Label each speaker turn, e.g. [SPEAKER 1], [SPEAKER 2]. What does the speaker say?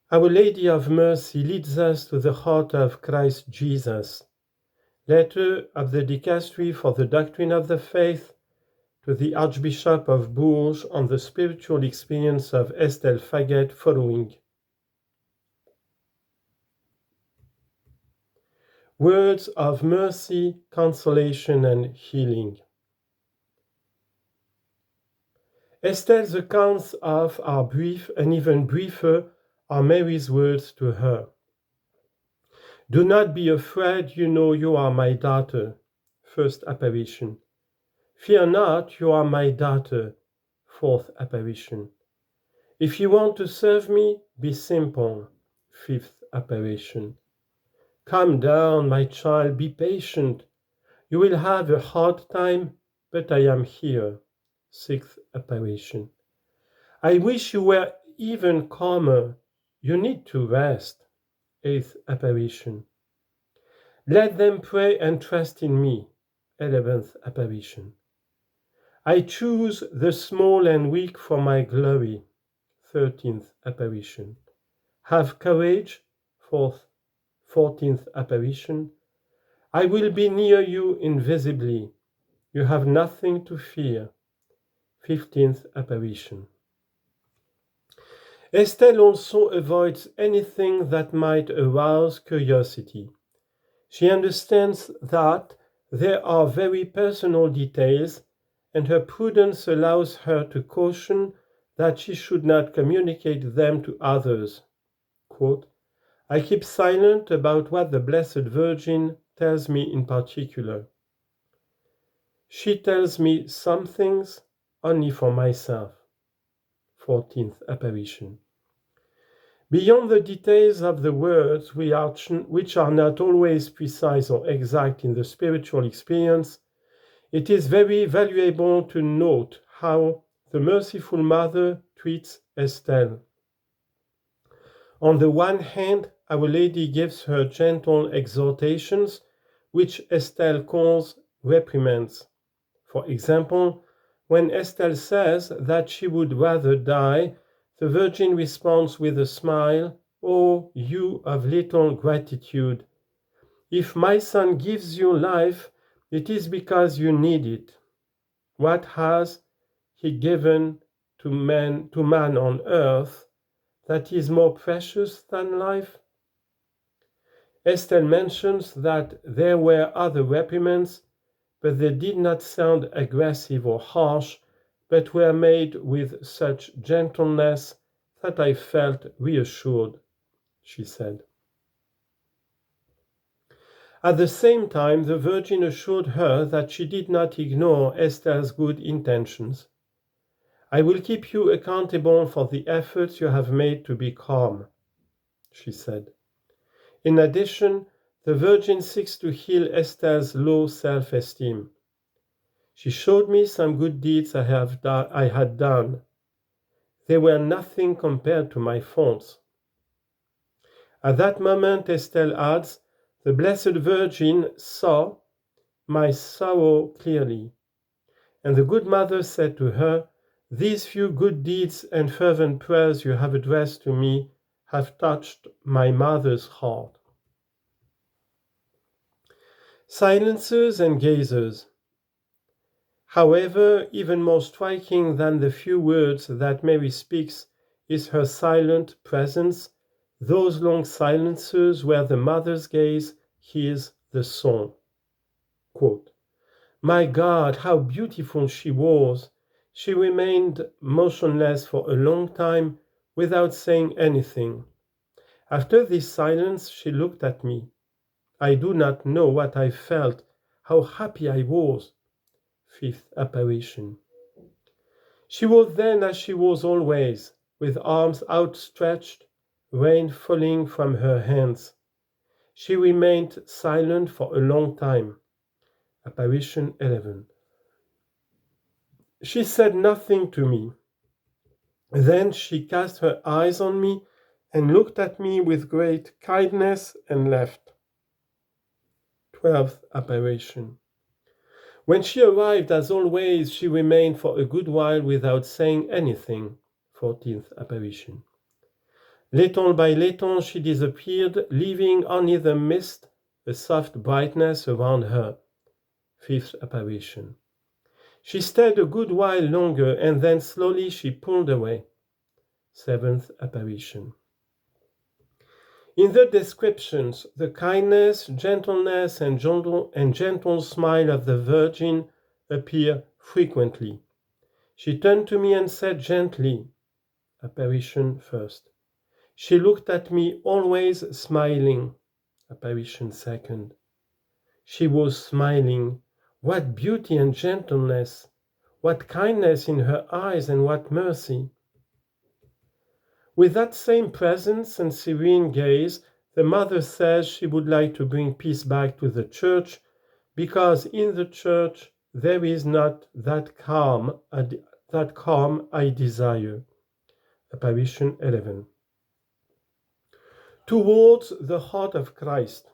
[SPEAKER 1] Our Lady of Mercy leads us to the heart of Christ Jesus. Letter of the Dicastery for the Doctrine of the Faith to the Archbishop of Bourges on the spiritual experience of Estelle Faguet following. Words of mercy, consolation, and healing. Estelle's accounts of are brief, and even briefer are Mary's words to her. Do not be afraid, you know you are my daughter. First apparition. Fear not, you are my daughter. Fourth apparition. If you want to serve me, be simple. Fifth apparition. Calm down, my child, be patient. You will have a hard time, but I am here. Sixth apparition. I wish you were even calmer. You need to rest. Eighth apparition. Let them pray and trust in me. 11th apparition. I choose the small and weak for my glory. 13th apparition. Have courage. 14th apparition. I will be near you invisibly. You have nothing to fear. 15th apparition. Estelle also avoids anything that might arouse curiosity. She understands that there are very personal details, and her prudence allows her to caution that she should not communicate them to others. Quote, I keep silent about what the Blessed Virgin tells me in particular. She tells me some things only for myself. 14th apparition. Beyond the details of the words, which are not always precise or exact in the spiritual experience, it is very valuable to note how the Merciful Mother treats Estelle. On the one hand, Our Lady gives her gentle exhortations, which Estelle calls reprimands. For example, when Estelle says that she would rather die, the Virgin responds with a smile, "Oh, you of little gratitude! If my Son gives you life, it is because you need it. What has He given to man on earth that is more precious than life?" Estelle mentions that there were other reprimands, but they did not sound aggressive or harsh, but were made with such gentleness that I felt reassured, she said. At the same time, the Virgin assured her that she did not ignore Estelle's good intentions. I will keep you accountable for the efforts you have made to be calm, she said. In addition, the Virgin seeks to heal Estelle's low self-esteem. She showed me some good deeds I had done. They were nothing compared to my faults. At that moment, Estelle adds, the Blessed Virgin saw my sorrow clearly. And the good Mother said to her, these few good deeds and fervent prayers you have addressed to me have touched my mother's heart. Silencers and gazers. However, even more striking than the few words that Mary speaks is her silent presence, those long silences where the mother's gaze hears the song. Quote, my God, how beautiful she was! She remained motionless for a long time without saying anything. After this silence, she looked at me. I do not know what I felt, how happy I was. Fifth apparition. She was then as she was always, with arms outstretched, rain falling from her hands. She remained silent for a long time. Apparition 11. She said nothing to me. Then she cast her eyes on me and looked at me with great kindness and left. 12th apparition. When she arrived, as always, she remained for a good while without saying anything. 14th apparition. Little by little she disappeared, leaving only the mist, a soft brightness around her. Fifth apparition. She stayed a good while longer, and then slowly she pulled away. Seventh apparition. In the descriptions, the kindness, gentleness, and gentle smile of the Virgin appear frequently. She turned to me and said gently, apparition first. She looked at me, always smiling, apparition second. She was smiling. What beauty and gentleness! What kindness in her eyes, and what mercy! With that same presence and serene gaze, the mother says she would like to bring peace back to the church, because in the church there is not that calm I desire. Apparition 11. Towards the heart of Christ.